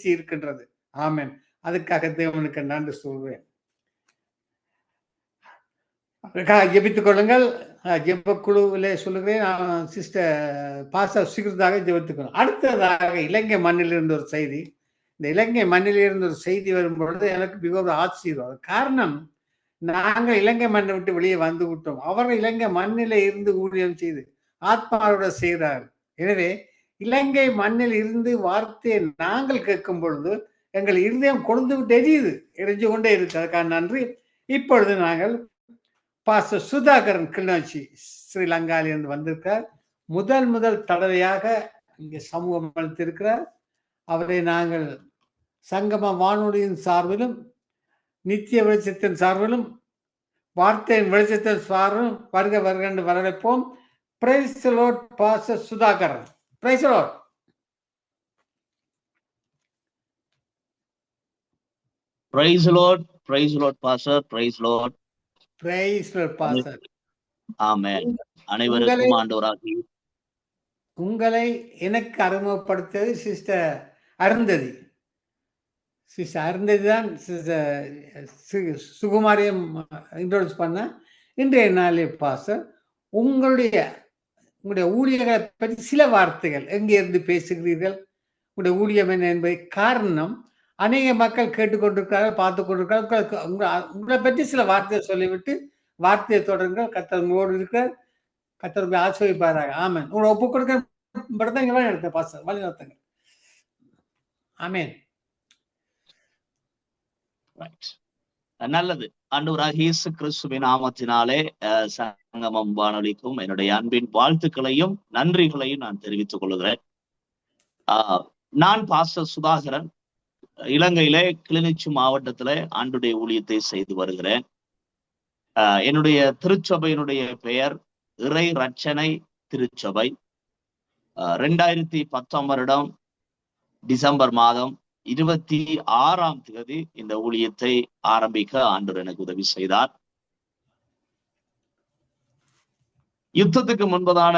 மகிழ்ச்சி இருக்கின்றது. ஆமென். அதுக்காக தேவனுக்கு நன்றி சொல்வேன். அதுக்காக ஜெபித்துக் கொள்ளுங்கள். ஜெபக்குழுவிலே சொல்லுகிறேன். சிஸ்டர் பாஸ்டர் சுகிர்தாக ஜெபித்துக்கொள்ளும். அடுத்ததாக இலங்கை மண்ணிலிருந்து ஒரு செய்தி. இந்த இலங்கை மண்ணிலிருந்து ஒரு செய்தி வரும்பொழுது எனக்கு மிகவும் ஆச்சரியம். காரணம், நாங்கள் இலங்கை மண்ணை விட்டு வெளியே வந்து விட்டோம். அவர்கள் இலங்கை மண்ணிலே இருந்து ஊழியம் செய்து ஆத்மாவோட செய்கிறார்கள். எனவே இலங்கை மண்ணில் இருந்து வார்த்தையை நாங்கள் கேட்கும் பொழுது எங்கள் இருதயம் கொழுந்து விட்டு எரியுது, எரிஞ்சு கொண்டே இருக்கு. அதுக்காக நன்றி. இப்பொழுது நாங்கள் பாஸ்டர் சுதாகரன் கிளிநொச்சி ஸ்ரீலங்காவிலிருந்து வந்திருக்கார். முதல் தடவையாக இங்கே சமூகம் அளித்திருக்கிறார். அவரை நாங்கள் சங்கம வானொலியின் சார்பிலும் நித்திய வெளிச்சத்தின் சார்பிலும் வார்த்தையின் வெளிச்சத்தின் சார்பிலும் வருக வருக என்று வரவேற்போம். Praise the lord pastor Sudhakaran. Praise the lord. Praise the lord. Praise the lord pastor. Praise the lord. Praise the lord pastor. Amen. அனைவருக்கும் ஆண்டவராகிய உங்களை எனக்கு அறிமுகப்படுத்தியது சிஸ்டர் அருந்ததி. சிஸ்டர் அருந்ததி தான் சுகுமாரியம் இன்ட்ரோடியூஸ் பண்ண. இன்றைய நாளில் பாஸ்டர் உங்களுடைய ஊழியர்களை பற்றி சில வார்த்தைகள், எங்கே இருந்து பேசுகிறீர்கள், உங்களுடைய ஊழியம் என்ன என்பதை, காரணம் அநேக மக்கள் கேட்டுக்கொண்டிருக்கிறார்கள், பார்த்து கொண்டிருக்கிறார்கள். உங்களை பற்றி சில வார்த்தையை சொல்லிவிட்டு வார்த்தையை தொடருங்கள். கர்த்தர் உங்களோடு இருக்கிறார். கர்த்தர் ஆசீர்வதிப்பாராக. ஆமென். உங்களை ஒப்புக் கொடுக்க படத்தை எடுத்த பாஸ்டர் வழி நடத்துங்க. ஆமென். நல்லது. ஆண்டவராகிய இயேசு கிறிஸ்துவின் நாமத்தினாலே சங்கமம் வானொலிக்கும் என்னுடைய அன்பின் வாழ்த்துக்களையும் நன்றிகளையும் நான் தெரிவித்துக் கொள்கிறேன். நான் பாஸ்டர் சுதாகரன், இலங்கையிலே கிளிநொச்சி மாவட்டத்துல ஆண்டுடைய ஊழியத்தை செய்து வருகிறேன். என்னுடைய திருச்சபையினுடைய பெயர் இறை ரட்சனை திருச்சபை. 2010 வருடம் டிசம்பர் மாதம் 26ஆம் தேதி இந்த ஊழியத்தை ஆரம்பிக்க ஆண்டவர் எனக்கு உதவி செய்தார். யுத்தத்துக்கு முன்பதான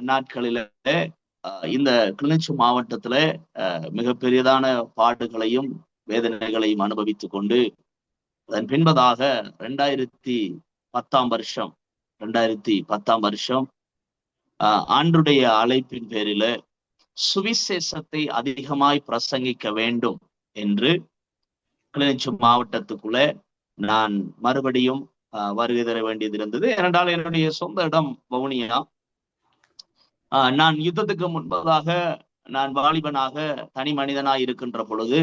நாட்களிலே இந்த கிளிநொச்சி மாவட்டத்துல மிகப்பெரியதான பாடுகளையும் வேதனைகளையும் அனுபவித்துக் கொண்டு அதன் பின்பதாக 2010 வருஷம் ஆண்டுடைய அழைப்பின் பேரில சுவிசேஷத்தை அதிகமாய் பிரசங்கிக்க வேண்டும் என்று கிளிநொச்சி மாவட்டத்துக்குள்ள நான் மறுபடியும் வருகை தர வேண்டியது இருந்தது. ஏனென்றால் என்னுடைய சொந்த இடம் வவுனியா. நான் யுத்தத்துக்கு முன்பதாக நான் வாலிபனாக தனி மனிதனாய் இருக்கின்ற பொழுது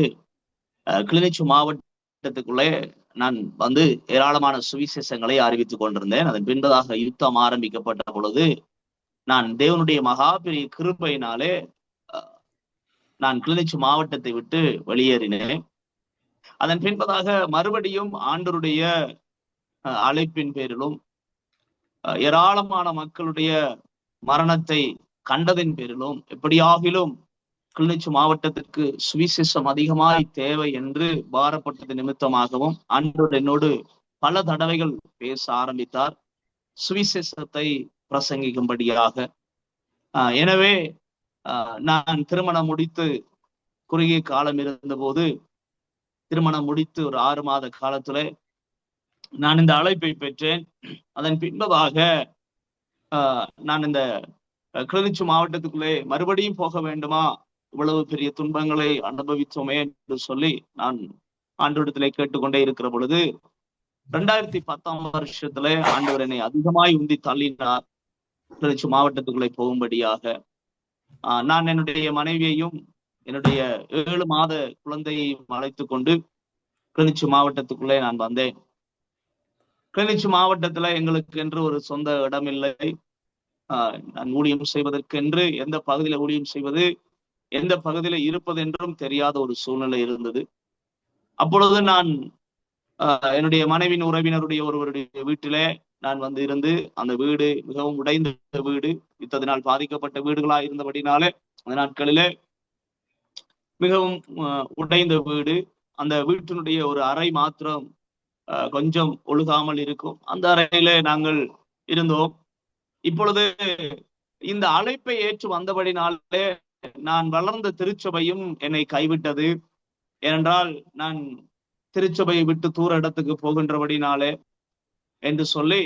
கிளிநொச்சி மாவட்டத்துக்குள்ளே நான் வந்து ஏராளமான சுவிசேஷங்களை அறிவித்துக் கொண்டிருந்தேன். அதன் பின்பதாக யுத்தம் ஆரம்பிக்கப்பட்ட பொழுது நான் தேவனுடைய மகா பெரிய கிருபையினாலே நான் கிளிநொச்சி மாவட்டத்தை விட்டு வெளியேறினேன். அதன் பின்பதாக மறுபடியும் ஆண்டவருடைய அழைப்பின் பேரிலும் ஏராளமான மக்களுடைய மரணத்தை கண்டதின் பேரிலும் எப்படியாகிலும் கிளிநொச்சி மாவட்டத்திற்கு சுவிசேஷம் அதிகமாய் தேவை என்று பாரப்பட்டது நிமித்தமாகவும் ஆண்டவர் என்னோடு பல தடவைகள் பேச ஆரம்பித்தார், சுவிசேஷத்தை பிரசங்கிக்கும்படியாக. எனவே நான் திருமணம் முடித்து குறுகிய காலம் இருந்தபோது, திருமணம் முடித்து ஒரு 6 மாத காலத்துல நான் இந்த அழைப்பை பெற்றேன். அதன் பின்பதாக நான் இந்த கிளிநொச்சி மாவட்டத்துக்குள்ளே மறுபடியும் போக வேண்டுமா, இவ்வளவு பெரிய துன்பங்களை அனுபவித்தோமே என்று சொல்லி நான் ஆண்டவரிடத்திலே கேட்டுக்கொண்டே இருக்கிற பொழுது 2010 வருஷத்துல ஆண்டவர் என்னை அதிகமாய் உந்தி தள்ளினார் கிளிநொச்சி மாவட்டத்துக்குள்ளே போகும்படியாக. நான் என்னுடைய மனைவியையும் என்னுடைய 7 மாத குழந்தையையும் அழைத்து கொண்டு கிளிநொச்சி மாவட்டத்துக்குள்ளே நான் வந்தேன். கிளிநொச்சி மாவட்டத்துல எங்களுக்கு என்று ஒரு சொந்த இடம் இல்லை. நான் ஊழியம் செய்வதற்கென்று எந்த பகுதியில ஊழியம் செய்வது, எந்த பகுதியில இருப்பது என்றும் தெரியாத ஒரு சூழ்நிலை இருந்தது. அப்பொழுது நான் என்னுடைய மனைவின் உறவினருடைய ஒருவருடைய வீட்டிலே நான் வந்து இருந்து, அந்த வீடு மிகவும் உடைந்த வீடு, யுத்தத்தினால் பாதிக்கப்பட்ட வீடுகளா இருந்தபடினாலே அந்த நாட்களிலே மிகவும் உடைந்த வீடு. அந்த வீட்டினுடைய ஒரு அறை மாத்திரம் கொஞ்சம் ஒழுகாமல் இருக்கும். அந்த அறையிலே நாங்கள் இருந்தோம். இப்பொழுது இந்த அழைப்பை ஏற்று வந்தபடினாலே நான் வளர்ந்த திருச்சபையும் என்னை கைவிட்டது. ஏனென்றால் நான் திருச்சபையை விட்டு தூர இடத்துக்கு போகின்றபடினாலே என்று சொல்லி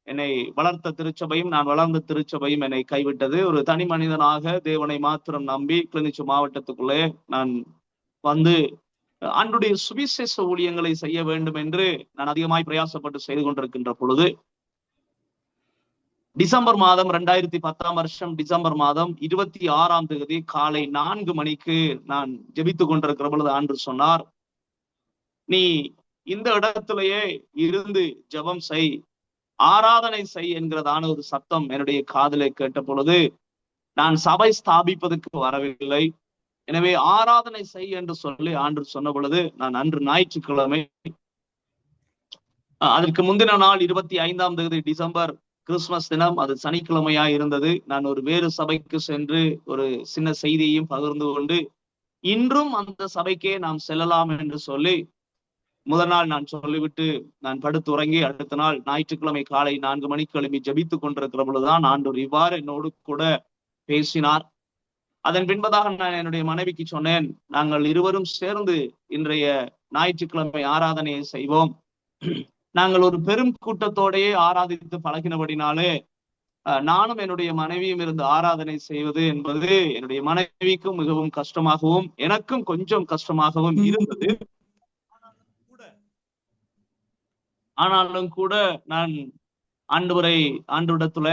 என்னை வளர்த்த திருச்சபையும் நான் வளர்ந்த திருச்சபையும் என்னை கைவிட்டது. ஒரு தனி மனிதனாக தேவனை மாத்திரம் நம்பி கிளிநொச்சி மாவட்டத்துக்குள்ளே நான் வந்து ஆண்டுடைய சுவிசேஷ ஊழியங்களை செய்ய வேண்டும் என்று நான் அதிகமாய் பிரயாசப்பட்டு செய்து கொண்டிருக்கின்ற பொழுது டிசம்பர் மாதம் 2010 டிசம்பர் மாதம் 26 காலை 4 மணிக்கு நான் ஜெபித்துக் கொண்டிருக்கிற பொழுது ஆண்டு சொன்னார், நீ இந்த இடத்திலேயே இருந்து ஜெபம் செய், ஆராதனை செய் என்கிறதான ஒரு சத்தம் என்னுடைய காதிலே கேட்ட பொழுது நான் சபை ஸ்தாபிப்பதற்கு வரவில்லை. எனவே ஆராதனை செய் என்று சொல்லி ஆண்டு சொன்ன பொழுது நான் அன்று ஞாயிற்றுக்கிழமை, அதற்கு முந்தின நாள் 25 டிசம்பர் கிறிஸ்துமஸ் தினம், அது சனிக்கிழமையா இருந்தது. நான் ஒரு வேறு சபைக்கு சென்று ஒரு சின்ன செய்தியையும் பகிர்ந்து கொண்டு இன்றும் அந்த சபைக்கே நாம் செல்லலாம் என்று சொல்லி முதல் நாள் நான் சொல்லிவிட்டு நான் படுத்துறங்கி அடுத்த நாள் ஞாயிற்றுக்கிழமை காலை 4 மணிக்கு எழுப்பி ஜெபித்துக் கொண்டிருக்கிற பொழுதுதான் ஆண்டவர் இவ்வாறு என்னோடு கூட பேசினார். அதன் பின்பதாக நான் என்னுடைய மனைவிக்கு சொன்னேன், நாங்கள் இருவரும் சேர்ந்து இன்றைய ஞாயிற்றுக்கிழமை ஆராதனையை செய்வோம். நாங்கள் ஒரு பெரும் கூட்டத்தோடையே ஆராதித்து பழகினபடினாலே நானும் என்னுடைய மனைவியும் இருந்து ஆராதனை செய்வது என்பது என்னுடைய மனைவிக்கும் மிகவும் கஷ்டமாகவும் எனக்கும் கொஞ்சம் கஷ்டமாகவும் இருந்தது. ஆனாலும் கூட நான் ஆண்டவரிடத்துல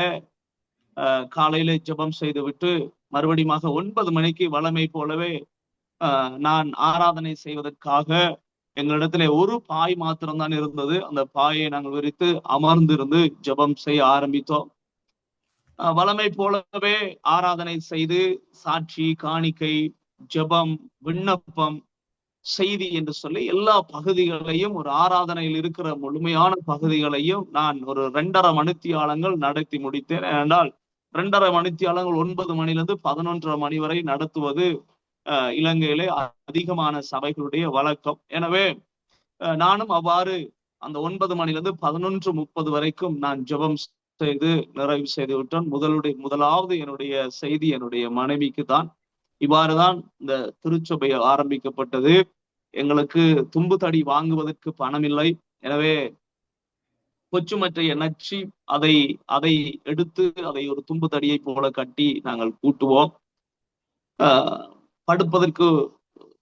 காலையில ஜெபம் செய்து விட்டு மறுபடியும் 9 மணிக்கு வழமை போலவே நான் ஆராதனை செய்வதற்காக எங்களிடத்துல ஒரு பாய் மாத்திரம்தான் இருந்தது. அந்த பாயை நாங்கள் விரித்து அமர்ந்திருந்து ஜெபம் செய்ய ஆரம்பித்தோம். வழமை போலவே ஆராதனை செய்து சாட்சி, காணிக்கை, ஜெபம், விண்ணப்பம், செய்தி என்று சொல்லி எல்லா பகுதிகளையும், ஒரு ஆராதனையில் இருக்கிற முழுமையான பகுதிகளையும் நான் ஒரு 2.5 மணித்தியாலங்கள் நடத்தி முடித்தேன். ஏனென்றால் 2.5 மணித்தியாலங்கள் 9 மணிலிருந்து 11:30 மணி வரை நடத்துவது இலங்கையிலே அதிகமான சபைகளுடைய வழக்கம். எனவே நானும் அவ்வாறு அந்த 9 மணிலிருந்து 11:30 வரைக்கும் நான் ஜெபம் செய்து நிறைவு செய்து விட்டேன். முதலாவது என்னுடைய செய்தி என்னுடைய மனைவிக்கு தான். இவ்வாறுதான் இந்த திருச்சபை ஆரம்பிக்கப்பட்டது. எங்களுக்கு தும்பு தடி வாங்குவதற்கு பணம் இல்லை. எனவே கொச்சுமற்றைய நச்சு அதை எடுத்து அதை ஒரு தும்பு தடியை போல கட்டி நாங்கள் கூட்டுவோம். படுப்பதற்கு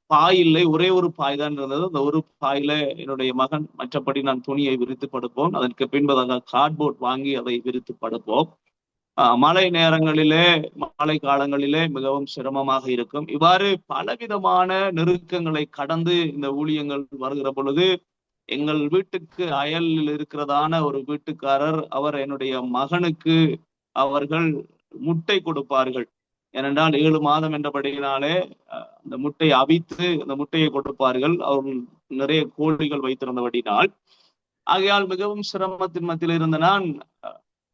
பாய் இல்லை, ஒரே ஒரு பாய் தான் இருந்தது. அந்த ஒரு பாயில என்னுடைய மகன், மற்றபடி நான் துணியை விரித்து படுப்போம். அதற்கு பின்பதாக கார்ட்போர்ட் வாங்கி அதை விரித்து படுப்போம். மழை நேரங்களிலே, மழை காலங்களிலே மிகவும் சிரமமாக இருக்கும். இவ்வாறு பலவிதமான நெருக்கங்களை கடந்து இந்த ஊழியங்கள் வருகிற பொழுது எங்கள் வீட்டுக்கு அயலில் இருக்கிறதான ஒரு வீட்டுக்காரர், அவர் என்னுடைய மகனுக்கு அவர்கள் முட்டை கொடுப்பார்கள். ஏனென்றால் 7 மாதம் என்றபடியினாலே அந்த முட்டையை அவித்து அந்த முட்டையை கொடுப்பார்கள். அவர்கள் நிறைய கோழிகள் வைத்திருந்தபடினால், ஆகையால் மிகவும் சிரமத்தின் மத்தியில் இருந்த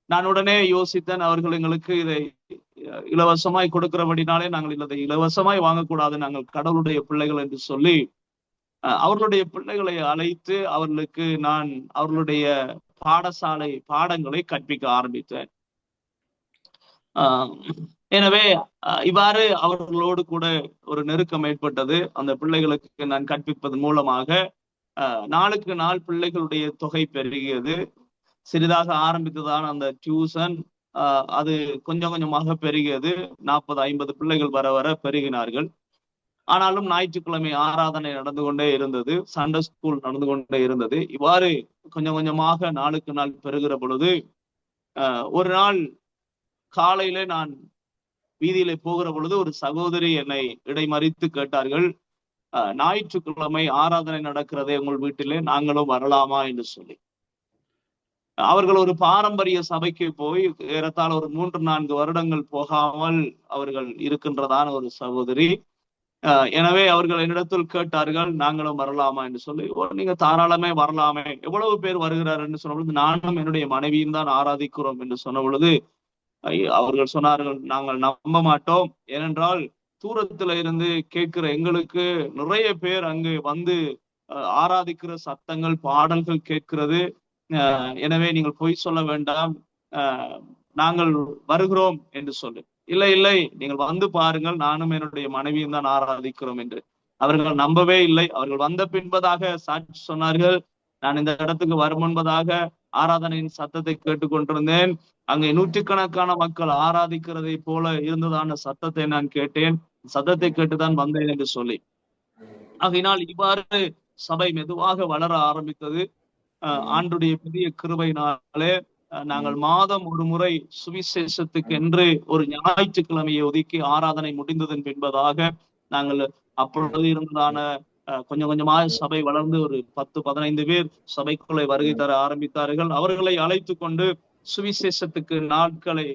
நான் உடனே யோசித்தேன், அவர்கள் எங்களுக்கு இதை இலவசமாய் கொடுக்கிறபடினாலே நாங்கள் இதை இலவசமாய் வாங்கக்கூடாது, நாங்கள் கடவுளுடைய பிள்ளைகள் என்று சொல்லி அவர்களுடைய பிள்ளைகளை அழைத்து அவர்களுக்கு நான் அவர்களுடைய பாடசாலை பாடங்களை கற்பிக்க ஆரம்பித்தேன். எனவே இவ்வாறு அவர்களோடு கூட ஒரு நெருக்கம் ஏற்பட்டது. அந்த பிள்ளைகளுக்கு நான் கற்பிப்பதன் மூலமாக நாளுக்கு நாள் பிள்ளைகளுடைய தொகை பெருகியது. சிறிதாக ஆரம்பித்ததான அந்த டியூஷன் அது கொஞ்சம் கொஞ்சமாக பெருகியது. 40-50 பிள்ளைகள் வர வர பெருகினார்கள். ஆனாலும் ஞாயிற்றுக்கிழமை ஆராதனை நடந்து கொண்டே இருந்தது, சண்டே ஸ்கூல் நடந்து கொண்டே இருந்தது. இவ்வாறு கொஞ்சம் கொஞ்சமாக நாளுக்கு நாள் பெருகிற பொழுது ஒரு நாள் காலையில நான் வீதியில போகிற பொழுது ஒரு சகோதரி என்னை இடைமறித்து கேட்டார்கள், ஞாயிற்றுக்கிழமை ஆராதனை நடக்கிறதே உங்கள் வீட்டிலே, நாங்களும் வரலாமா என்று சொல்லி. அவர்கள் ஒரு பாரம்பரிய சபைக்கு போய் ஏறத்தாழ ஒரு 3-4 வருடங்கள் போகாமல் அவர்கள் இருக்கின்றதான ஒரு சகோதரி. எனவே அவர்கள் என்னிடத்தில் கேட்டார்கள், நாங்களும் வரலாமா என்று சொல்லி. நீங்க தாராளமே வரலாமே, எவ்வளவு பேர் வருகிறார் என்று சொன்ன பொழுது, நானும் என்னுடைய மனைவியும் தான் ஆராதிக்கிறோம் என்று சொன்ன பொழுது அவர்கள் சொன்னார்கள், நாங்கள் நம்ப மாட்டோம். ஏனென்றால் தூரத்துல இருந்து கேட்கிற எங்களுக்கு நிறைய பேர் அங்கு வந்து ஆராதிக்கிற சத்தங்கள், பாடல்கள் கேட்கிறது. எனவே நீங்கள் பொய் சொல்ல வேண்டாம், நாங்கள் வருகிறோம் என்று சொல்லு. இல்லை, நீங்கள் வந்து பாருங்கள், நானும் என்னுடைய மனைவியும் தான் ஆராதிக்கிறோம் என்று. அவர்கள் நம்பவே இல்லை. அவர்கள் வந்த பின்பதாக சாட்சி சொன்னார்கள், நான் இந்த இடத்துக்கு வரும் முன்பதாக ஆராதனையின் சத்தத்தை கேட்டுக்கொண்டிருந்தேன். அங்கே நூற்றுக்கணக்கான மக்கள் ஆராதிக்கிறதை போல இருந்ததான சத்தத்தை நான் கேட்டேன். சத்தத்தை கேட்டுதான் வந்தேன் என்று சொல்லி. ஆகையினால் இவ்வாறு சபை மெதுவாக வளர ஆரம்பித்தது. ஆண்டுடைய பெரிய கிருபையினாலே நாங்கள் மாதம் ஒரு முறை சுவிசேஷத்துக்கு என்று ஒரு ஞாயிற்றுக்கிழமையை ஒதுக்கி ஆராதனை முடிந்ததன் பின்பதாக நாங்கள் அப்பொழுது இருந்ததான கொஞ்சம் கொஞ்சமாக சபை வளர்ந்து ஒரு 10-15 பேர் சபைக்குள்ளே வருகை தர ஆரம்பித்தார்கள். அவர்களை அழைத்து கொண்டு சுவிசேஷத்துக்கு நாட்களை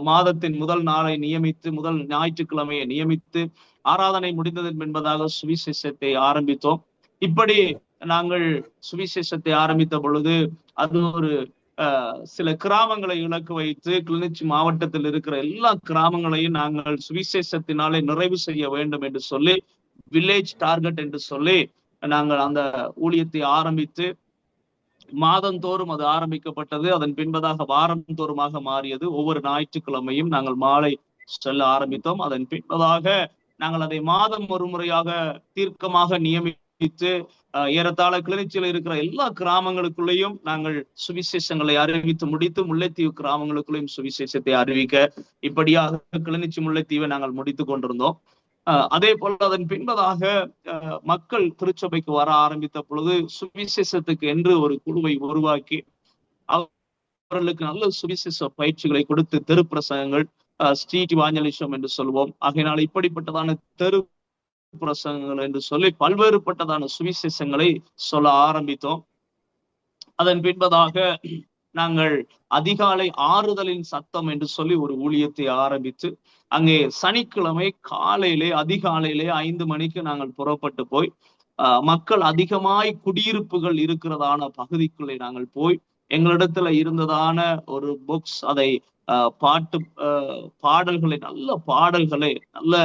மாதத்தின் முதல் நாளை நியமித்து, முதல் ஞாயிற்றுக்கிழமையை நியமித்து ஆராதனை முடிந்ததன் பின்பதாக சுவிசேஷத்தை ஆரம்பித்தோம். இப்படி நாங்கள் சுவிசேஷத்தை ஆரம்பித்த பொழுது அது ஒரு சில கிராமங்களை இலக்கு வைத்து கிளிநொச்சி மாவட்டத்தில் இருக்கிற எல்லா கிராமங்களையும் நாங்கள் சுவிசேஷத்தினாலே நிறைவு செய்ய வேண்டும் என்று சொல்லி வில்லேஜ் டார்கெட் என்று சொல்லி நாங்கள் அந்த ஊழியத்தை ஆரம்பித்து மாதந்தோறும் அது ஆரம்பிக்கப்பட்டது. அதன் பின்பதாக வாரந்தோறுமாக மாறியது. ஒவ்வொரு ஞாயிற்றுக்கிழமையும் நாங்கள் மாலை செல்ல ஆரம்பித்தோம். அதன் பின்பதாக நாங்கள் அதை மாதம் ஒரு முறையாக தீர்க்கமாக நியமித்து ஏறத்தாழ கிளிநொச்சியில் இருக்கிற எல்லா கிராமங்களுக்குள்ளேயும் நாங்கள் சுவிசேஷங்களை அறிவித்து முடித்து முல்லைத்தீவு கிராமங்களுக்குள்ளேயும் சுவிசேஷத்தை அறிவிக்க இப்படியாக கிளிநொச்சி முல்லைத்தீவை நாங்கள் முடித்து கொண்டிருந்தோம். அதே போல அதன் பின்பதாக மக்கள் திருச்சபைக்கு வர ஆரம்பித்த பொழுது சுவிசேஷத்துக்கு என்று ஒரு குழுவை உருவாக்கி அவர்களுக்கு நல்ல சுவிசேஷ பயிற்சிகளை கொடுத்து தெரு பிரசங்கங்கள், ஸ்ட்ரீட் இவாஞ்சலிசம் என்று சொல்வோம். ஆகையினால் இப்படிப்பட்டதான தெரு பிரசங்கங்கள் என்று சொல்லி பல்வேறுபட்டதான சுவிசேஷங்களை சொல்ல ஆரம்பித்தோம். அதன் பின்பதாக நாங்கள் அதிகாலை ஆறுதலின் சத்தம் என்று சொல்லி ஒரு ஊழியத்தை ஆரம்பித்து அங்கே சனிக்கிழமை காலையிலே அதிகாலையிலே 5 மணிக்கு நாங்கள் புறப்பட்டு போய் மக்கள் அதிகமாய் குடியிருப்புகள் இருக்கிறதான பகுதிக்குள்ளே நாங்கள் போய் எங்களிடத்துல இருந்ததான ஒரு புக்ஸ், அதை பாடல்களை, நல்ல பாடல்களை, நல்ல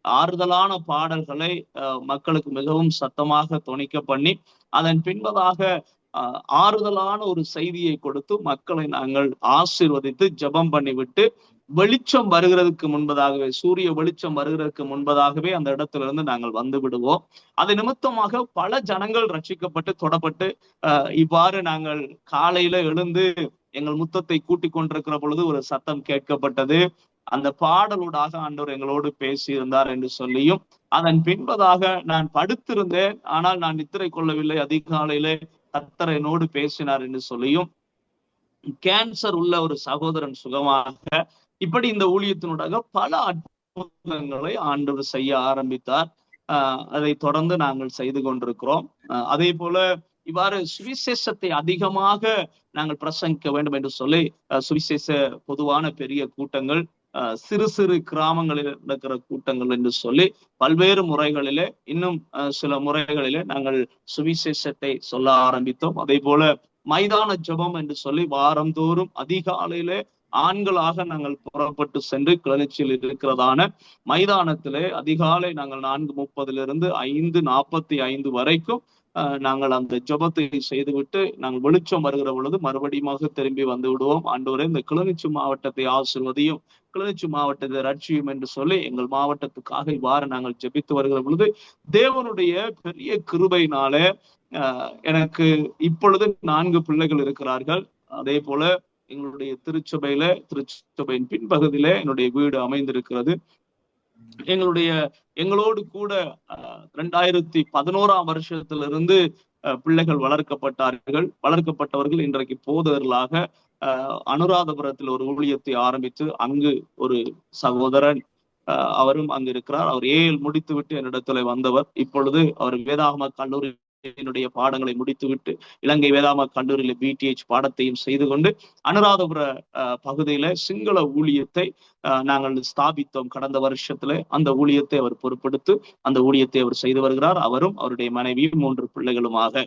ஆறுதலான பாடல்களை மக்களுக்கு மிகவும் சத்தமாக தொனிக்க பண்ணி அதன் பின்பதாக ஆறுதலான ஒரு செய்தியை கொடுத்து மக்களை நாங்கள் ஆசீர்வதித்து ஜெபம் பண்ணிவிட்டு வெளிச்சம் வருகிறதுக்கு முன்பதாகவே, சூரிய வெளிச்சம் வருகிறதுக்கு முன்பதாகவே அந்த இடத்துல இருந்து நாங்கள் வந்து விடுவோம். அது நிமித்தமாக பல ஜனங்கள் ரட்சிக்கப்பட்டு தொடப்பட்டு இவ்வாறு நாங்கள் காலையில எழுந்து எங்கள் முத்தத்தை கூட்டிக் கொண்டிருக்கிற பொழுது ஒரு சத்தம் கேட்கப்பட்டது. அந்த பாடலூடாக ஆண்டவர் எங்களோடு பேசி இருந்தார் என்று சொல்லியும், அதன் பின்பதாக நான் படுத்திருந்தேன், ஆனால் நான் நித்திரை கொள்ளவில்லை, அதிகாலையிலே கர்த்தர் என்னோடு பேசினார் என்று சொல்லியும், கேன்சர் உள்ள ஒரு சகோதரன் சுகமாக, இப்படி இந்த ஊழியத்தினூடாக பல அற்புதங்களை ஆண்டவர் செய்ய ஆரம்பித்தார். அதை தொடர்ந்து நாங்கள் செய்து கொண்டிருக்கிறோம். அதே போல இவ்வாறு சுவிசேஷத்தை அதிகமாக நாங்கள் பிரசங்கிக்க வேண்டும் என்று சொல்லி சுவிசேஷ பொதுவான பெரிய கூட்டங்கள், சிறு சிறு கிராமங்களில் நடக்கிற கூட்டங்கள் என்று சொல்லி பல்வேறு முறைகளிலே, இன்னும் சில முறைகளிலே நாங்கள் சுவிசேஷத்தை சொல்ல ஆரம்பித்தோம். அதே போல மைதான ஜெபம் என்று சொல்லி வாரந்தோறும் அதிகாலையிலே ஆண்களாக நாங்கள் புறப்பட்டு சென்று கிளிநொச்சியில் இருக்கிறதான மைதானத்திலே அதிகாலை நாங்கள் 4:30 5:45 வரைக்கும் நாங்கள் அந்த ஜெபத்தை செய்துவிட்டு நாங்கள் வெளிச்சம் வருகிற பொழுது மறுபடியும் திரும்பி வந்து விடுவோம். ஆண்டவரே, இந்த கிளிநொச்சி மாவட்டத்தை ஆசீர்வதியும், கிளிநொச்சி மாவட்டத்தை ரட்சியும் என்று சொல்லி எங்கள் மாவட்டத்துக்காக இவ்வாறு நாங்கள் ஜெபித்து வருகிற பொழுது தேவனுடைய பெரிய கிருபையினாலே எனக்கு இப்பொழுது 4 பிள்ளைகள் இருக்கிறார்கள். அதே போல எங்களுடைய திருச்சபையின் பின்பகுதியில என்னுடைய வீடு அமைந்திருக்கிறது. எங்களோடு கூட 2011ஆம் வருஷத்திலிருந்து பிள்ளைகள் வளர்க்கப்பட்டவர்கள் இன்றைக்கு போதகர்களாக அனுராதபுரத்தில் ஒரு ஊழியத்தை ஆரம்பித்து அங்கு ஒரு சகோதரன் அவரும் அங்கு இருக்கிறார். அவர் ஏஎல் முடித்துவிட்டு என்னிடத்துல வந்தவர். இப்பொழுது அவர் வேதாகம கல்லூரி பாடங்களை முடித்துவிட்டு இலங்கை வேதாகம கல்லூரியில பிடிஎச் பாடத்தையும் செய்து கொண்டு அனுராதபுர பகுதியில சிங்கள ஊழியத்தை நாங்கள் ஸ்தாபித்தோம் கடந்த வருஷத்துல. அந்த ஊழியத்தை அவர் பொறுப்பெடுத்து அந்த ஊழியத்தை அவர் செய்து வருகிறார், அவரும் அவருடைய மனைவியும் 3 பிள்ளைகளுமாக.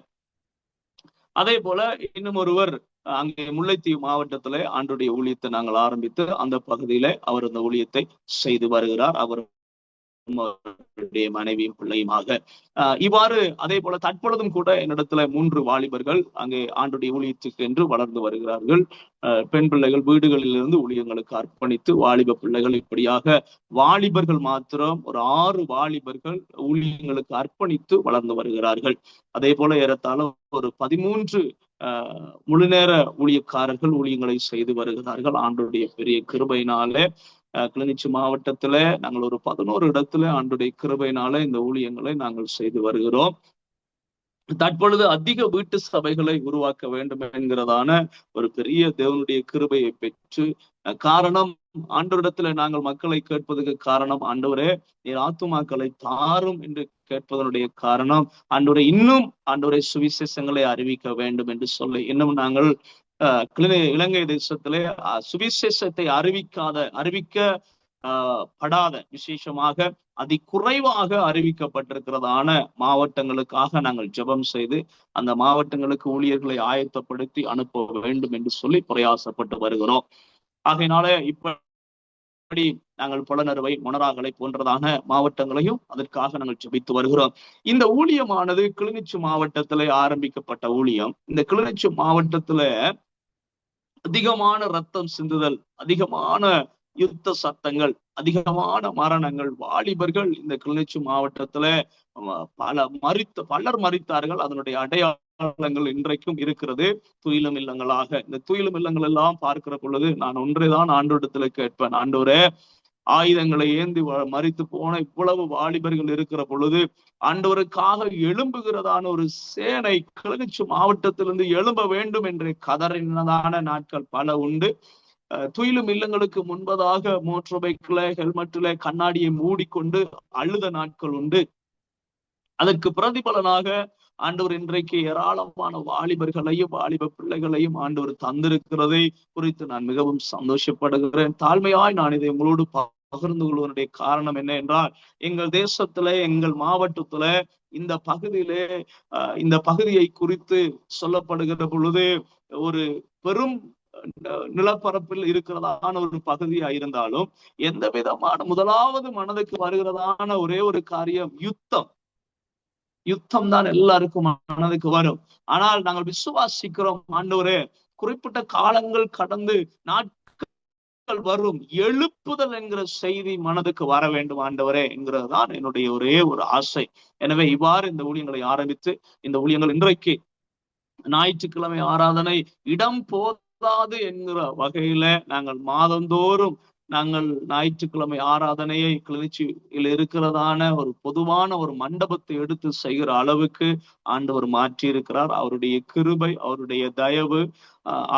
அதே போல இன்னும் ஒருவர் அங்கே முல்லைத்தீவு மாவட்டத்திலே ஆண்டுடைய ஊழியத்தை நாங்கள் ஆரம்பித்து அந்த பகுதியில அவர் அந்த ஊழியத்தை செய்து வருகிறார். அவர் அவருடைய மனைவியும் பிள்ளையுமாக. இவ்வாறு அதே போல தற்பொழுதும் கூட என்னிடத்துல 3 வாலிபர்கள் அங்கே ஆண்டுடைய ஊழியத்துக்கு என்று வளர்ந்து வருகிறார்கள். பெண் பிள்ளைகள் வீடுகளிலிருந்து ஊழியங்களுக்கு அர்ப்பணித்து வாலிப பிள்ளைகள் இப்படியாக வாலிபர்கள் மாத்திரம் ஒரு 6 வாலிபர்கள் ஊழியங்களுக்கு அர்ப்பணித்து வளர்ந்து வருகிறார்கள். அதே போல ஏறத்தாழ ஒரு 13 முழுநேர ஊழியக்காரர்கள் ஊழியங்களை செய்து வருகிறார்கள். ஆண்டுடைய பெரிய கிருபையினாலே கிளிநொச்சி மாவட்டத்துல நாங்கள் ஒரு 11 இடத்துல ஆண்டுடைய கிருபையினால இந்த ஊழியங்களை நாங்கள் செய்து வருகிறோம். தற்பொழுது அதிக வீட்டு சபைகளை உருவாக்க வேண்டும் என்கிறதான ஒரு பெரிய தேவனுடைய கிருபையை பெற்று, காரணம் ஆண்டவரிடத்துல நாங்கள் மக்களை கேட்பதற்கு காரணம், ஆண்டவரே நீர் ஆத்துமாக்களை தாரும் என்று கேட்பதனுடைய காரணம், ஆண்டவரை இன்னும் ஆண்டவரை சுவிசேஷங்களை அறிவிக்க வேண்டும் என்று சொல்லி இன்னும் நாங்கள் இலங்கை தேசத்திலே சுவிசேஷத்தை அறிவிக்கப்படாத விசேஷமாக குறைவாக அறிவிக்கப்பட்டிருக்கிறதான மாவட்டங்களுக்காக நாங்கள் ஜெபம் செய்து அந்த மாவட்டங்களுக்கு ஊழியர்களை ஆயத்தப்படுத்தி அனுப்ப வேண்டும் என்று சொல்லி பிரயாசப்பட்டு வருகிறோம். ஆகையினால இப்படி நாங்கள் புலனறுவை, மொனராகலை போன்றதான மாவட்டங்களையும் அதற்காக நாங்கள் ஜெபித்து வருகிறோம். இந்த ஊழியமானது கிளிநொச்சி மாவட்டத்திலே ஆரம்பிக்கப்பட்ட ஊழியம். இந்த கிளிநொச்சி மாவட்டத்துல அதிகமான ரத்தம் சிந்துதல், அதிகமான யுத்த சத்தங்கள், அதிகமான மரணங்கள், வாலிபர்கள் இந்த கிளிநொச்சி மாவட்டத்துல பலர் மரித்தார்கள். அதனுடைய அடையாளங்கள் இன்றைக்கும் இருக்கிறது. துயிலும் இல்லங்களாக இந்த துயிலும் இல்லங்கள் எல்லாம் பார்க்கிற பொழுது நான் ஒன்றைதான் ஆண்டவரிடத்துல கேட்பேன், ஆண்டவரே ஆயுதங்களை ஏந்தி மரித்து போன இவ்வளவு வாலிபர்கள் இருக்கிற பொழுது ஆண்டவருக்காக எழும்புகிறதான ஒரு சேனை கிளிநொச்சி மாவட்டத்திலிருந்து எழும்ப வேண்டும் என்று கதறினதான நாட்கள் பல உண்டு. துயிலும் இல்லங்களுக்கு முன்பதாக மோட்டார் பைக்ல ஹெல்மெட்ல கண்ணாடியை மூடிக்கொண்டு அழுத நாட்கள் உண்டு. அதற்கு பிரதிபலனாக ஆண்டவர் இன்றைக்கு ஏராளமான வாலிபர்களையும் வாலிப பிள்ளைகளையும் ஆண்டவர் தந்திருக்கிறதை குறித்து நான் மிகவும் சந்தோஷப்படுகிறேன். தாழ்மையாய் நான் இதை உங்களோடு பகிர்ந்து கொள்வதனுடைய காரணம் என்ன என்றால், எங்கள் தேசத்துல எங்கள் மாவட்டத்துல இந்த பகுதியிலே இந்த பகுதியை குறித்து சொல்லப்படுகிற பொழுது ஒரு பெரும் நிலப்பரப்பில் இருக்கிறதான ஒரு பகுதியா இருந்தாலும் எந்த விதமான முதலாவது மனதுக்கு வருகிறதான ஒரே ஒரு காரியம் யுத்தம் தான் எல்லாருக்கும் மனதுக்கு வரும். ஆனால் நாங்கள் விசுவாசிக்கிறோம், ஆண்டவரே குறிப்பிட்ட காலங்கள் கடந்து நாட்கள் வரும், எழுப்புதல் என்கிற செய்தி மனதுக்கு வர வேண்டும் ஆண்டவரே என்கிறதுதான் என்னுடைய ஒரே ஒரு ஆசை. எனவே இவ்வாறு இந்த ஊழியங்களை ஆரம்பித்து இந்த ஊழியங்கள் இன்றைக்கு ஞாயிற்றுக்கிழமை ஆராதனை இடம் போதாது என்கிற வகையில நாங்கள் மாதந்தோறும் நாங்கள் ஞாயிற்றுக்கிழமை ஆராதனையை கிளிநொச்சியில் இருக்கிறதான ஒரு பொதுவான ஒரு மண்டபத்தை எடுத்து செய்கிற அளவுக்கு ஆண்டவர் மாற்றி இருக்கிறார். அவருடைய கிருபை, அவருடைய தயவு,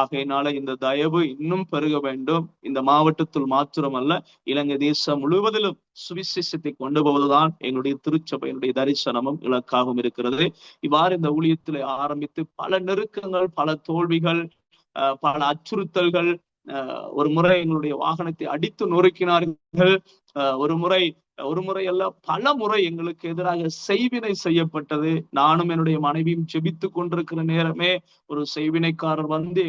ஆகையினால இந்த தயவு இன்னும் பெருக வேண்டும். இந்த மாவட்டத்தில் மாத்திரமல்ல, இலங்கை தேசம் முழுவதிலும் சுவிசேஷத்தை கொண்டு போவதுதான் எங்களுடைய திருச்சபையினுடைய தரிசனமும் இலக்காகவும் இருக்கிறது. இவ்வாறு இந்த ஊழியத்திலே ஆரம்பித்து பல நெருக்கங்கள், பல தோல்விகள், பல அச்சுறுத்தல்கள், ஒரு முறை எங்களுடைய வாகனத்தை அடித்து நொறுக்கினார்கள், ஒரு முறை அல்ல பல முறை எங்களுக்கு எதிராக செய்வினை செய்யப்பட்டது. நானும் என்னுடைய மனைவியும் ஜெபித்து கொண்டிருக்கிற நேரமே ஒரு செய்வினைக்காரர் வந்து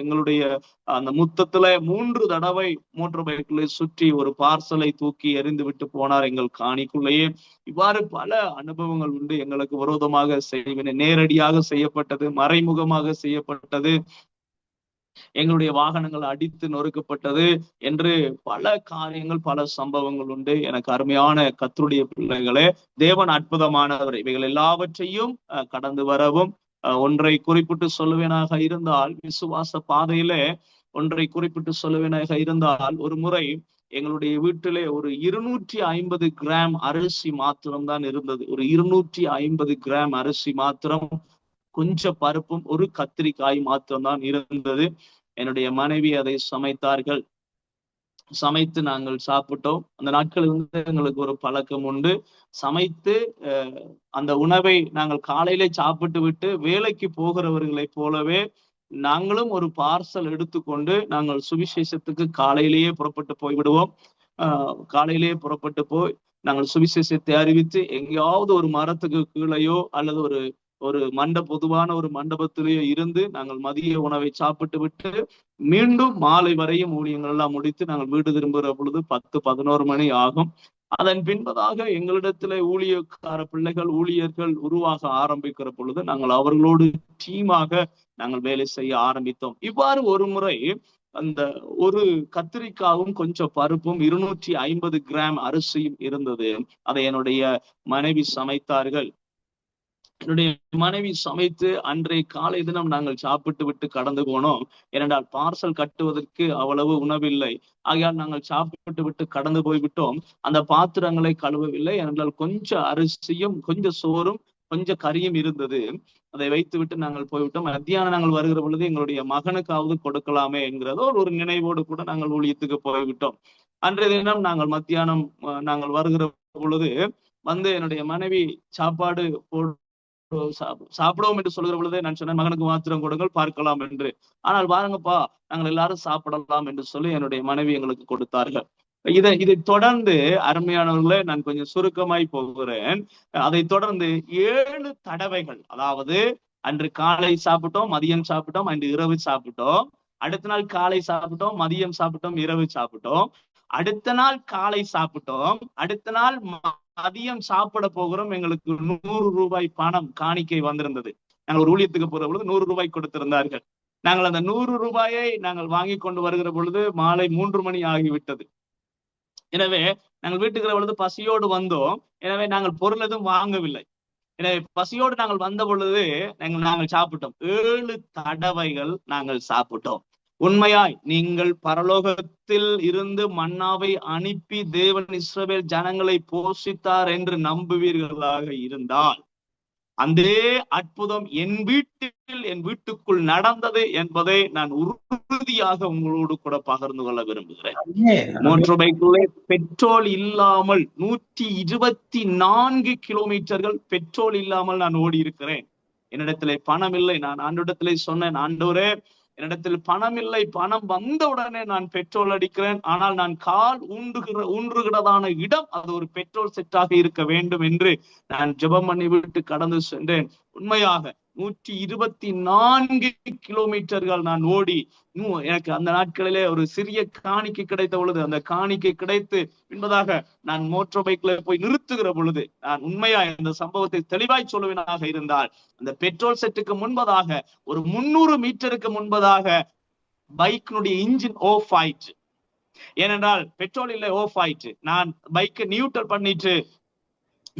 எங்களுடைய அந்த முத்தத்துல 3 தடவை மோட்டார் பைக்கில் சுற்றி ஒரு பார்சலை தூக்கி எறிந்து விட்டு போனார் எங்கள் காணிக்குள்ளேயே. இவ்வாறு பல அனுபவங்கள் உண்டு. எங்களுக்கு விரோதமாக செய்வினை நேரடியாக செய்யப்பட்டது, மறைமுகமாக செய்யப்பட்டது, எங்களுடைய வாகனங்கள் அடித்து நொறுக்கப்பட்டது என்று பல காரியங்கள், பல சம்பவங்கள் உண்டு. எனக்கு அருமையான கர்த்தருடைய பிள்ளைகளே, தேவன் அற்புதமானவர். இவைகள் எல்லாவற்றையும் கடந்து வரவும் ஒன்றை குறிப்பிட்டு சொல்லுவேனாக இருந்தால், விசுவாச பாதையிலே ஒன்றை குறிப்பிட்டு சொல்லுவேனாக இருந்தால், ஒரு முறை எங்களுடைய வீட்டிலே ஒரு 250 கிராம் அரிசி மாத்திரம் தான் இருந்தது. ஒரு 250 கிராம் அரிசி மாத்திரம், கொஞ்சம் பருப்பும் ஒரு கத்திரிக்காய் மாத்திரம்தான் இருந்தது. என்னுடைய மனைவி அதை சமைத்தார்கள். சமைத்து நாங்கள் சாப்பிட்டோம். அந்த நாட்களில் வந்து எங்களுக்கு ஒரு பழக்கம் உண்டு. சமைத்து அந்த உணவை நாங்கள் காலையிலே சாப்பிட்டு விட்டு வேலைக்கு போகிறவர்களை போலவே நாங்களும் ஒரு பார்சல் எடுத்துக்கொண்டு நாங்கள் சுவிசேஷத்துக்கு காலையிலேயே புறப்பட்டு போய்விடுவோம். காலையிலேயே புறப்பட்டு போய் நாங்கள் சுவிசேஷத்தை அறிவித்து எங்கேயாவது ஒரு மரத்துக்கு கீழையோ அல்லது ஒரு பொதுவான ஒரு மண்டபத்திலேயே இருந்து நாங்கள் மதிய உணவை சாப்பிட்டு விட்டு மீண்டும் மாலை வரையும் ஊழியங்கள் எல்லாம் முடித்து நாங்கள் வீடு திரும்புகிற பொழுது 10-11 மணி ஆகும். அதன் பின்பதாக எங்களிடத்திலே ஊழியக்கார பிள்ளைகள் ஊழியர்கள் உருவாக ஆரம்பிக்கிற பொழுது நாங்கள் அவர்களோடு டீமாக நாங்கள் வேலை செய்ய ஆரம்பித்தோம். இவ்வாறு ஒரு முறை அந்த ஒரு கத்திரிக்காவும் கொஞ்சம் பருப்பும் 250 கிராம் அரிசியும் இருந்தது. அதை என்னுடைய மனைவி சமைத்தார்கள். என்னுடைய மனைவி சமைத்து அன்றைய காலை தினம் நாங்கள் சாப்பிட்டு விட்டு கடந்து போனோம். ஏனென்றால் பார்சல் கட்டுவதற்கு அவ்வளவு உணவில்லை. ஆகையால் நாங்கள் சாப்பிட்டு விட்டு கடந்து போய்விட்டோம். அந்த பாத்திரங்களை கழுவவில்லை. ஏனென்றால் கொஞ்சம் அரிசியும் கொஞ்சம் சோறும் கொஞ்சம் கறியும் இருந்தது. அதை வைத்து விட்டு நாங்கள் போய்விட்டோம். மத்தியானம் நாங்கள் வருகிற பொழுது எங்களுடைய மகனுக்காவது கொடுக்கலாமே என்கிறதோ ஒரு நினைவோடு கூட நாங்கள் ஊழியத்துக்கு போய்விட்டோம். அன்றைய தினம் நாங்கள் மத்தியானம் நாங்கள் வருகிற பொழுது வந்து என்னுடைய மனைவி சாப்பாடு சாப்பிடுவோம் என்று சொல்கிற பொழுதே நான் சொன்னேன், மகனுக்கு மாத்திரம் கொடுங்கள் பார்க்கலாம் என்று. ஆனால் பாருங்கப்பா, நாங்கள் எல்லாரும் சாப்பிடலாம் என்று சொல்லி என்னுடைய மனைவி எங்களுக்கு கொடுத்தார்கள். இதை தொடர்ந்து அருமையானவர்களே, நான் கொஞ்சம் சுருக்கமாய் போகிறேன். அதை தொடர்ந்து 7 தடவைகள், அதாவது அன்று காலை சாப்பிட்டோம், மதியம் சாப்பிட்டோம், அன்று இரவு சாப்பிட்டோம், அடுத்த நாள் காலை சாப்பிட்டோம், மதியம் சாப்பிட்டோம், இரவு சாப்பிட்டோம், அடுத்த நாள் காலை சாப்பிட்டோம், அடுத்த நாள் மதியம் சாப்பிட போகிறோம். எங்களுக்கு 100 ரூபாய் பணம் காணிக்கை வந்திருந்தது. நாங்கள் ஒரு ஊழியத்துக்கு போற பொழுது 100 ரூபாய் கொடுத்திருந்தார்கள். நாங்கள் அந்த 100 ரூபாயை நாங்கள் வாங்கி கொண்டு வருகிற பொழுது மாலை 3 மணி ஆகிவிட்டது. எனவே நாங்கள் வீட்டுக்கு பொழுது பசியோடு வந்தோம். எனவே நாங்கள் பொருள் எதுவும் வாங்கவில்லை. எனவே பசியோடு நாங்கள் வந்த பொழுது நாங்கள் சாப்பிட்டோம். 7 தடவைகள் நாங்கள் சாப்பிட்டோம். உண்மையாய் நீங்கள் பரலோகத்தில் இருந்து மன்னாவை அனுப்பி தேவன் இஸ்ரவேல் ஜனங்களை போஷித்தார் என்று நம்புவீர்களாக இருந்தால் அந்த அற்புதம் என் வீட்டுக்குள் நடந்தது என்பதை நான் உறுதியாக உங்களோடு கூட பகிர்ந்து கொள்ள விரும்புகிறேன். மோட்டார் பைக்குள்ளே பெட்ரோல் இல்லாமல் 124 கிலோமீட்டர்கள் பெட்ரோல் இல்லாமல் நான் ஓடி இருக்கிறேன். என்னிடத்திலே பணம் இல்லை. நான் ஆண்டவரிடத்திலே சொன்னேன், ஆண்டவரே என்னிடத்தில் பணம் இல்லை, பணம் வந்த உடனே நான் பெட்ரோல் அடிக்கிறேன். ஆனால் நான் கால் ஊன்றுகிறதான இடம் அது ஒரு பெட்ரோல் செட்டாக இருக்க வேண்டும் என்று நான் ஜெபம் பண்ணி விட்டு கடந்து சென்றேன். உண்மையாக 124 கிலோமீட்டர்கள் நான் ஓடி, எனக்கு அந்த நாட்களிலே ஒரு சிறிய காணிக்கை கிடைத்த பொழுது, அந்த காணிக்கை கிடைத்து பின்பதாக நான் மோட்டார் பைக்ல போய் நிறுத்துகிற பொழுது நான் உண்மையா இந்த சம்பவத்தை தெளிவாய் சொல்லுவனாக இருந்தால், அந்த பெட்ரோல் செட்டுக்கு முன்பதாக ஒரு 300 மீட்டருக்கு முன்பதாக பைக்கினுடைய இன்ஜின் ஆஃப் ஆயிற்று. ஏனென்றால் பெட்ரோல் இல்லை, ஆஃப் ஆயிற்று. நான் பைக்கை நியூட்ரல் பண்ணிட்டு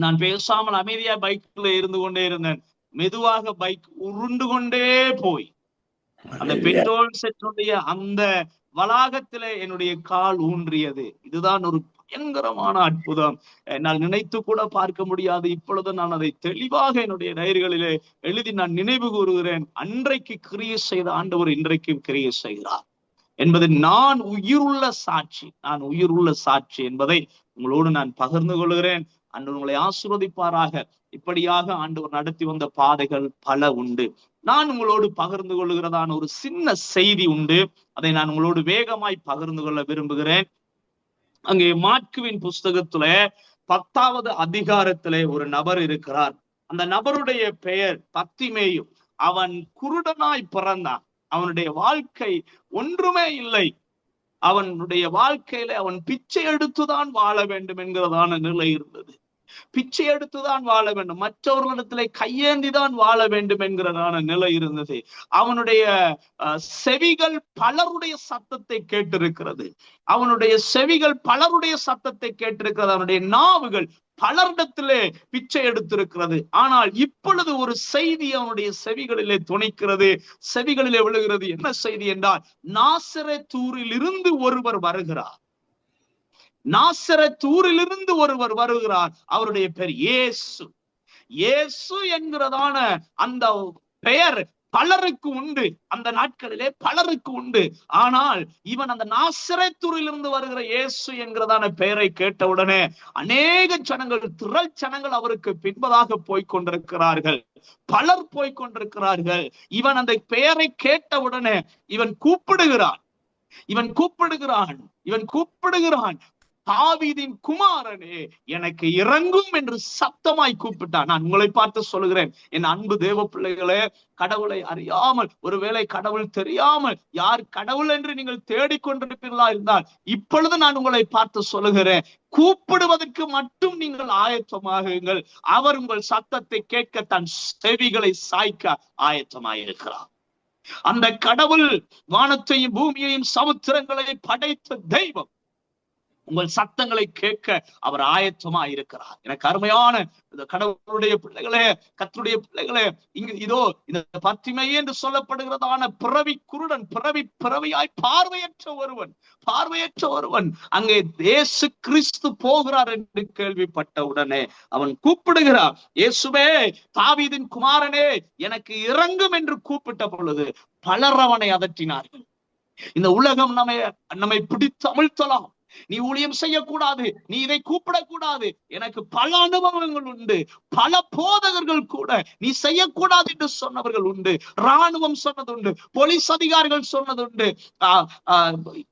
நான் பேசாமல் அமைதியா பைக்ல இருந்து கொண்டே இருந்தேன். மெதுவாக பைக் உருண்டு கொண்டே போய் அந்த பெட்ரோல் செட்டுடைய அந்த வளாகத்திலே என்னுடைய கால் ஊன்றியது. இதுதான் ஒரு பயங்கரமான அற்புதம். என்னால் நினைத்து கூட பார்க்க முடியாது. இப்பொழுது நான் அதை தெளிவாக என்னுடைய டைரிகளிலே எழுதி நான் நினைவு கூறுகிறேன். அன்றைக்கு கிரியை செய்த ஆண்டவர் இன்றைக்கும் கிரியை செய்கிறார் என்பது நான் உயிருள்ள சாட்சி என்பதை உங்களோடு நான் பகிர்ந்து கொள்கிறேன். ஆண்டவர் உங்களை ஆசீர்வதிப்பாராக. இப்படியாக ஆண்டவர் நடத்தி வந்த பாதைகள் பல உண்டு. நான் உங்களோடு பகிர்ந்து கொள்கிறதான ஒரு சின்ன செய்தி உண்டு. அதை நான் உங்களோடு வேகமாய் பகிர்ந்து கொள்ள விரும்புகிறேன். அங்கே மாற்குவின் புஸ்தகத்துல 10வது அதிகாரத்திலே ஒரு நபர் இருக்கிறார். அந்த நபருடைய பெயர் பத்திமேயு. அவன் குருடனாய் பிறந்தான். அவனுடைய வாழ்க்கை ஒன்றுமே இல்லை. அவனுடைய வாழ்க்கையில அவன் பிச்சை எடுத்துதான் வாழ வேண்டும் என்கிறதான நிலை இருந்தது. பிச்சை எடுத்துதான் வாழ வேண்டும், மற்றவர்களிடத்திலே கையேந்திதான் வாழ வேண்டும் என்கிறதான நிலை இருந்தது. அவனுடைய செவிகள் பலருடைய சத்தத்தை கேட்டிருக்கிறது. அவனுடைய நாவுகள் பலரிடத்திலே பிச்சை எடுத்திருக்கிறது. ஆனால் இப்பொழுது ஒரு செய்தி அவனுடைய செவிகளிலே துணிக்கிறது, செவிகளிலே விழுகிறது. என்ன செய்தி என்றால், நாசரேத்தூரில் இருந்து ஒருவர் வருகிறார். அவருடைய பெயர் இயேசு. இயேசு என்கிறதான அந்த பெயர் பலருக்கு உண்டு, அந்த நாட்களிலே பலருக்கு உண்டு. ஆனால் இவன் அந்த நாசரேத்தூரிலிருந்து வருகிற இயேசு என்கிறதான பெயரை கேட்டவுடனே அநேக ஜனங்கள், திரள் ஜனங்கள் அவருக்கு பின்பதாக போய்கொண்டிருக்கிறார்கள். பலர் போய்கொண்டிருக்கிறார்கள். இவன் அந்த பெயரை கேட்டவுடனே இவன் கூப்பிடுகிறான். தாவீதின் குமாரனே எனக்கு இறங்கும் என்று சத்தமாய் கூப்பிட்டான். நான் உங்களை பார்த்து சொல்லுகிறேன், என் அன்பு தேவ பிள்ளைகளே, கடவுளை அறியாமல், ஒருவேளை கடவுள் தெரியாமல் யார் கடவுள் என்று நீங்கள் தேடிக்கொண்டிருப்பீர்களா இருந்தால், இப்பொழுது நான் உங்களை பார்த்து சொல்லுகிறேன், கூப்பிடுவதற்கு மட்டும் நீங்கள் ஆயத்தமாகுங்கள். அவர் உங்கள் சத்தத்தை கேட்க தன் செவிகளை சாய்க்க ஆயத்தமாயிருக்கிறார். அந்த கடவுள் வானத்தையும் பூமியையும் சமுத்திரங்களை படைத்த தெய்வம் உங்கள் சத்தங்களை கேட்க அவர் ஆயத்தமா இருக்கிறார். எனக்கு அருமையான இந்த கடவுளுடைய பிள்ளைகளே, கர்த்தருடைய பிள்ளைகளே, இங்கு இதோ இந்த பத்திமை என்று சொல்லப்படுகிறதான பிறவி குருடன், பிறவியாய் பார்வையற்ற ஒருவன் அங்கே இயேசு கிறிஸ்து போகிறார் என்று கேள்விப்பட்ட உடனே அவன் கூப்பிடுகிறார், இயேசுவே, தாவீதின் குமாரனே எனக்கு இறங்கும் என்று கூப்பிட்ட பொழுது பலர் அவனை அதட்டினார்கள். இந்த உலகம் நம்மை பிடித்து அமிழ்த்தலாம், நீ ஊழியம் செய்யக்கூடாது, நீ இதை கூப்பிடக்கூடாது. எனக்கு பல அனுபவங்கள் உண்டு. பல போதகர்கள் கூட நீ செய்யக்கூடாது என்று சொன்னவர்கள் உண்டு. இராணுவம் சொன்னதுண்டு, போலீஸ் அதிகாரிகள் சொன்னதுண்டு,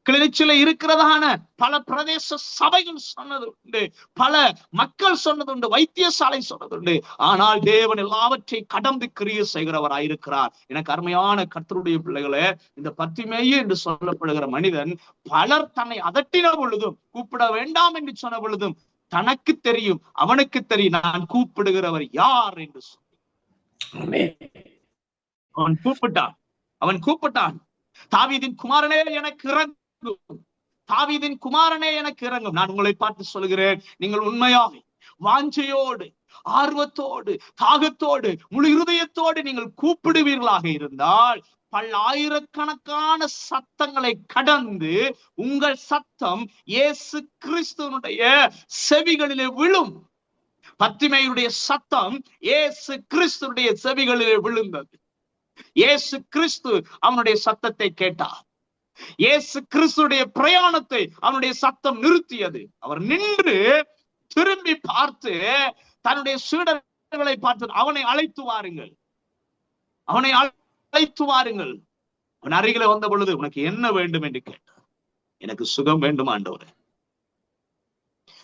கிளிநொச்சியில இருக்கிறதான பல பிரதேச சபைகள் சொன்னதுண்டு, பல மக்கள் சொன்னதுண்டு, வைத்தியசாலை சொன்னதுண்டு. ஆனால் தேவன் எல்லாவற்றையும் கடந்து கிரியை செய்கிறவராயிருக்கிறார். எனக்கு அருமையான கர்த்தருடைய பிள்ளைகளே, இந்த பத்திமேயு என்று சொல்லப்படுகிற மனிதன் பலர் தன்னை அதட்டின பொழுதும், கூப்பிட வேண்டாம் என்று சொன்ன பொழுதும், தனக்கு தெரியும், அவனுக்கு தெரியும், நான் கூப்பிடுகிறவர் யார் என்று சொல்லி அவன் கூப்பிட்டான், தாவீதின் குமாரனே எனக்கு இறங்கும், தாவீதின் குமாரனே எனக்கு இறங்கும். நான் உங்களை பார்த்து சொல்கிறேன், நீங்கள் உண்மையாக வாஞ்சையோடு, ஆர்வத்தோடு, தாகத்தோடு, முழு இருதயத்தோடு நீங்கள் கூப்பிடுவீர்களாக இருந்தால், பல்லாயிரக்கணக்கான சத்தங்களை கடந்து உங்கள் சத்தம் இயேசு கிறிஸ்துவனுடைய செவிகளிலே விழும். பத்திமையுடைய சத்தம் இயேசு கிறிஸ்துடைய செவிகளிலே விழுந்தது. இயேசு கிறிஸ்து அவனுடைய சத்தத்தை கேட்டார். இயேசு கிறிஸ்துடைய பிரயாணத்தை அவனுடைய சத்தம் நிறுத்தியது. அவர் நின்று திரும்பி பார்த்து தன்னுடைய சீடர்களை பார்த்து, அவனை அழைத்து வாருங்கள், அவனை அழைத்து வாருங்கள். அவன் அருகில வந்த பொழுது, உனக்கு என்ன வேண்டும் என்று கேட்டார். எனக்கு சுகம் வேண்டும் ஆண்டவரே.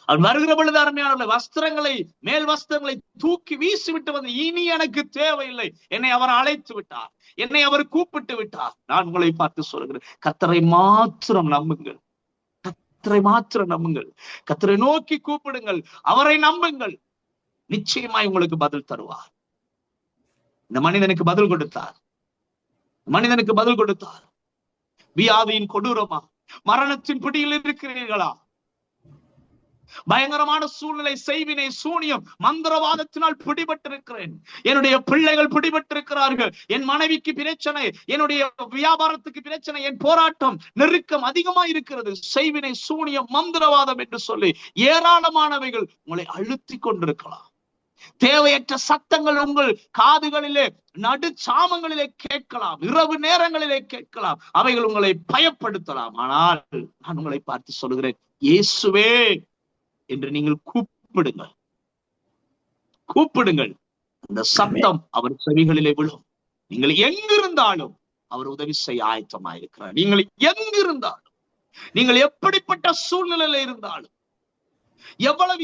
அவன் வருகிற பொழுது அருமையான வஸ்திரங்களை, மேல் வஸ்திரங்களை தூக்கி வீசிவிட்டு வந்து, இனி எனக்கு தேவையில்லை, என்னை அவர் அழைத்து விட்டார், என்னை அவர் கூப்பிட்டு விட்டார். நான் உங்களை பார்த்து சொல்கிறேன், கர்த்தரை மாத்திரம் நம்புங்கள், கர்த்தரை மாத்திரம் நம்புங்கள், கர்த்தரை நோக்கி கூப்பிடுங்கள், அவரை நம்புங்கள், நிச்சயமாய் உங்களுக்கு பதில் தருவார். இந்த மனிதனுக்கு பதில் கொடுத்தார். வியாதியின் கொடூரமா, மரணத்தின் பிடியில் இருக்கிறீர்களா? பயங்கரமான சூழ்நிலை, செய்வினை, சூனியம், மந்திரவாதத்தினால் பிடிபட்டிருக்கிறேன், என்னுடைய பிள்ளைகள் பிடிபட்டிருக்கிறார்கள், என் மனைவிக்கு பிரச்சனை, என்னுடைய வியாபாரத்துக்கு பிரச்சனை, என் போராட்டம், நெருக்கம் அதிகமா இருக்கிறது, செய்வினை, சூனியம், மந்திரவாதம் என்று சொல்லி ஏராளமானவைகள் உங்களை அழுத்தி கொண்டிருக்கலாம். தேவையற்ற சத்தங்கள் உங்கள் காதுகளிலே நடு சாமங்களிலே கேட்கலாம், இரவு நேரங்களிலே கேட்கலாம், அவைகள் உங்களை பயப்படுத்தலாம். ஆனால் நான் உங்களை பார்த்து சொல்கிறேன், இயேசுவே என்று நீங்கள் கூப்பிடுங்கள், அந்த சத்தம் அவர் செவிகளிலே விழும். நீங்கள் எங்கிருந்தாலும் அவர் உதவி செய்ய ஆயத்தமாயிருக்கிறார். நீங்கள் எங்கிருந்தாலும், நீங்கள் எப்படிப்பட்ட சூழ்நிலையில இருந்தாலும், எவ்வளவு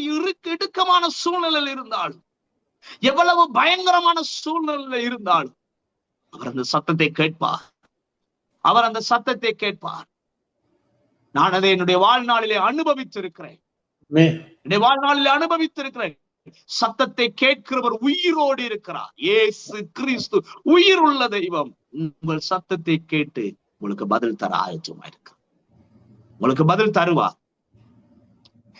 இடுக்கமான சூழ்நிலையில் இருந்தாலும், எவ்வளவு பயங்கரமான சூழ்நிலையில இருந்தாலும், அவர் அந்த சத்தத்தை கேட்பார். நான் அதை என்னுடைய வாழ்நாளிலே அனுபவித்திருக்கிறேன். சத்தத்தை கேட்கிறவர் உயிரோடு இருக்கிறார். இயேசு கிறிஸ்து உயிர் உள்ள தெய்வம். உங்கள் சத்தத்தை கேட்டு உங்களுக்கு பதில் தர ஆயத்தமாயிருக்கிறார். உங்களுக்கு பதில் தருவார்.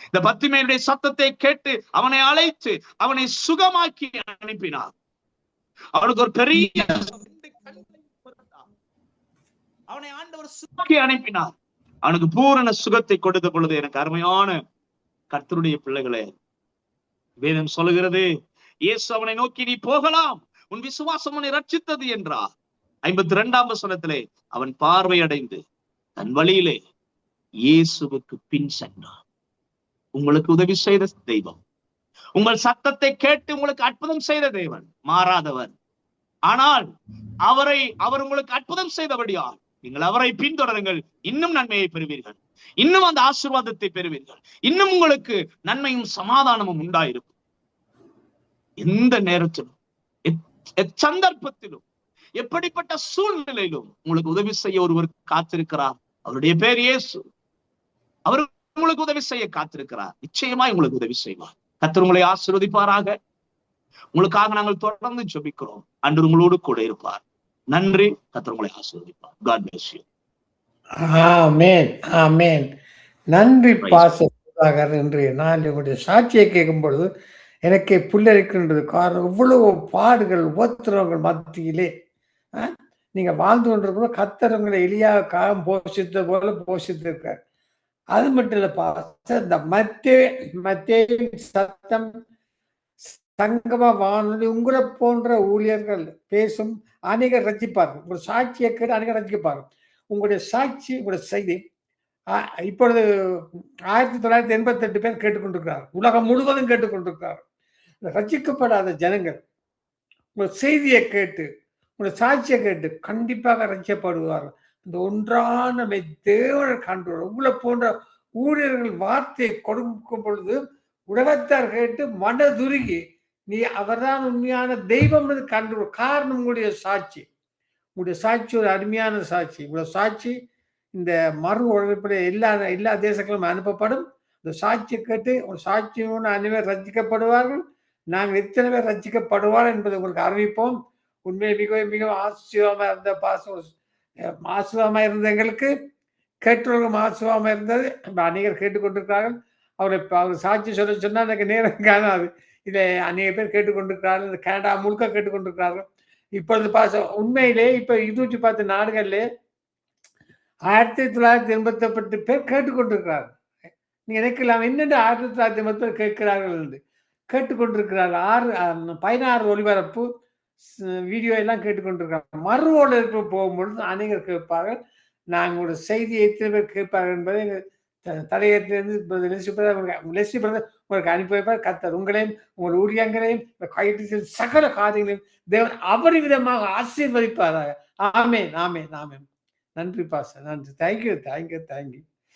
இந்த பத்திமையுடைய சத்தத்தை கேட்டு அவனை அழைத்து அவனை சுகமாக்கி அனுப்பினார். அவனுக்கு ஒரு பெரிய அவனை ஆண்டவர் சுகமாக்கி அனுப்பினார். அவனுக்கு பூரண சுகத்தை கொடுத்த பொழுது, எனக்கு அருமையான கர்த்தருடைய பிள்ளைகளே, வேதம் சொல்லுகிறது, இயேசு அவனை நோக்கி, நீ போகலாம், உன் விசுவாசம் உன்னை ரட்சித்தது என்றார். 52ஆம் வசனத்திலே அவன் பார்வையடைந்து தன் வழியிலே இயேசுவுக்கு பின் சென்றான். உங்களுக்கு உதவி செய்த தெய்வம், உங்கள் சத்தத்தை கேட்டு உங்களுக்கு அற்புதம் செய்த தேவன் மாறாதவர். ஆனால் அவர் உங்களுக்கு அற்புதம் செய்தபடியால் நீங்கள் அவரை பின்தொடருங்கள், இன்னும் நன்மையை பெறுவீர்கள், இன்னும் அந்த ஆசீர்வாதத்தை பெறுவீர்கள், இன்னும் உங்களுக்கு நன்மையும் சமாதானமும் உண்டாயிருக்கும். எந்த நேரத்திலும், சந்தர்ப்பத்திலும், எப்படிப்பட்ட சூழ்நிலையிலும் உங்களுக்கு உதவி செய்ய ஒருவர் காத்திருக்கிறார். அவருடைய பேர் இயேசு. அவர் உங்களுக்கு உதவி செய்ய காத்திருக்கிறார். நிச்சயமாய் உங்களுக்கு உதவி செய்வார். கர்த்தர் உங்களை ஆசீர்வதிப்பாராக. உங்களுக்காக நாங்கள் தொடர்ந்து ஜெபிக்கிறோம். அன்று உங்களோடு கூட இருப்பார். நன்றி. கர்த்தர் உங்களை ஆசீர்வதிப்பார். God bless you. ஆமென், ஆமென். நன்றி பாஸ்டர். இன்றைய நாள் உங்களுடைய சாட்சியை கேட்கும் பொழுது எனக்கு புல்லரிக்கின்றது. காரணம், இவ்வளவு பாடுகள் உபத்திரவங்கள் மத்தியிலே நீங்க வாழ்ந்து கொண்டிருக்கிற கர்த்தர் உங்களை எலியாவுக்காக போஷித்தது போல போஷித்திருக்கார். அது மட்டும் இல்ல பாஸ்டர், இந்த மத்தேயு சத்தம் சங்கம வானொலி உங்களை போன்ற ஊழியர்கள் பேசும் அநேகர் ரசிப்பார்கள். உங்கள் சாட்சியை கேட்டு அநேகர் ரசிக்கப்பார்கள். உங்களுடைய சாட்சி, உங்களுடைய செய்தி இப்பொழுது 1988 பேர் கேட்டுக்கொண்டிருக்கிறார். உலகம் முழுவதும் கேட்டுக்கொண்டிருக்கிறார். ரசிக்கப்படாத ஜனங்கள் உங்கள் செய்தியை கேட்டு, உங்களுடைய சாட்சியை கேட்டு கண்டிப்பாக ரசிக்கப்படுவார்கள். இந்த ஒன்றான தேவனை கண்டு உங்களை போன்ற ஊழியர்கள் வார்த்தையை கொடுக்கும் பொழுது உலகத்தார் கேட்டு மனதுருகி நீ அவர்தான் உண்மையான தெய்வம் கண்டு. காரணம் உங்களுடைய சாட்சி. உங்களுடைய சாட்சி ஒரு அருமையான சாட்சி. உங்களுடைய சாட்சி இந்த மறு உழைப்படைய எல்லா தேசங்களும் அனுப்பப்படும். இந்த சாட்சியை கேட்டு ஒரு சாட்சியோடு அனைவரும் ரசிக்கப்படுவார்கள். நாங்கள் எத்தனை பேர் ரசிக்கப்படுவார் என்பதை உங்களுக்கு அறிவிப்போம். உண்மையை மிகவும் மிகவும் ஆசீர்வாதமாக இருந்த ஆசீர்வாதமாக இருந்த எங்களுக்கு கேட்டவர்களும் ஆசீர்வாதமாக இருந்தது. அநேகர் கேட்டுக்கொண்டிருக்கிறார்கள். அவர் சாட்சி சொன்னால் எனக்கு நேரம் காணாது. இதை அநேக பேர் கேட்டுக்கொண்டிருக்கிறார்கள். இந்த கனடா முழுக்க கேட்டுக்கொண்டிருக்கிறார்கள். இப்பொழுது உண்மையிலே இப்ப 210 நாடுகளிலே 1988 பேர் கேட்டுக்கொண்டிருக்கிறார்கள். நீங்க நினைக்கலாம், என்னென்று 1980 பேர் கேட்கிறார்கள் என்று. கேட்டுக்கொண்டிருக்கிறார்கள். 16 ஒளிபரப்பு வீடியோ எல்லாம் கேட்டுக்கொண்டிருக்கிறார்கள். மறு ஒளிபரப்பு போகும்பொழுது அநேகர் கேட்பார்கள். நாங்களோட செய்தியை எத்தனை பேர் கேட்பார்கள் என்பதை தலையத்திலிருந்து உங்களுக்கு அனுப்பி வைப்பார். கர்த்தர் உங்களையும் உங்கள் ஊழியங்களையும் கைட்டு சகல காரியங்களையும் தேவன் அபரிவிதமாக ஆசீர்வதிப்பாராக. ஆமென், ஆமென், ஆமென். நன்றி பாஸ்டர். நன்றி. தேங்க்யூ.